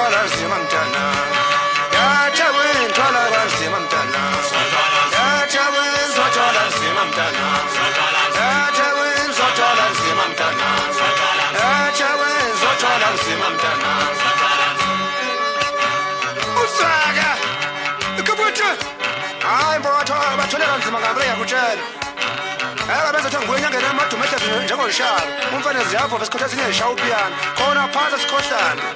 thwala nzima mntana yatsha wena thwala kanzima mntana yatsha wena zothwala nzima mntana yatsha wena zothwala nzima mntana yatsha wena zothwala nzima mntana usaka ikabuthe hayi mbothwa batholela nzima ngabe yakutshela bese ngwenyangena amadumethe njengoshaka umfana ziyavo besikhohla sinye eshawa upiyano khona phansi sikhohlana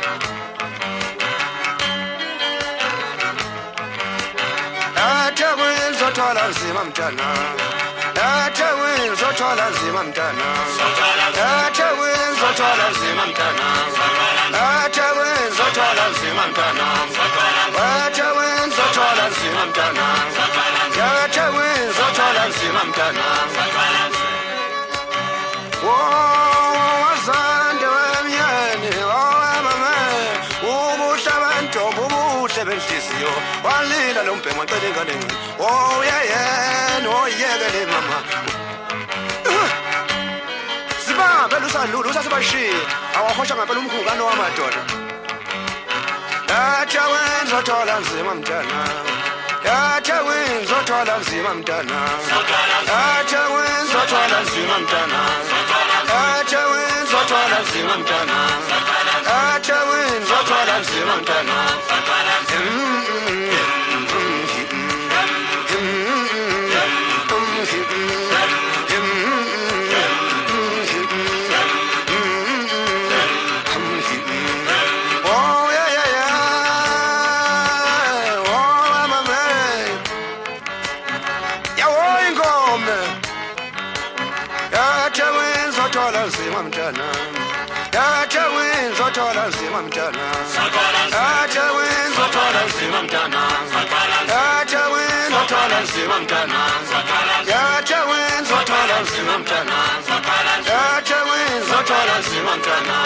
yathewini zothwala nzima mntana yathewini zothwala nzima mntana yathewini zothwala nzima mntana yathewini zothwala nzima mntana yathewini zothwala nzima mntana yathewini zothwala nzima mntana wazande wemyeni owemame ubuhlabantombo ubuhle benhliziyo walila lo mbhemu wacela ingane ngci oyeyena oyekele mama sibambe lusalulu usasibashiye awahosha ngempela umkhungane wamadoda yathewini zothwala nzima mntana yathewini zothwala nzima mntana yathewini zothwala nzima mntana yathewini zothwala nzima mntana yathewini zothwala nzima mntana zothwala nzima mntana yathewini zothwala nzima mntana yathewini zothwala nzima mntana yathewini zothwala nzima mntana yathewini zothwala nzima mntana yathewini zothwala nzima mntana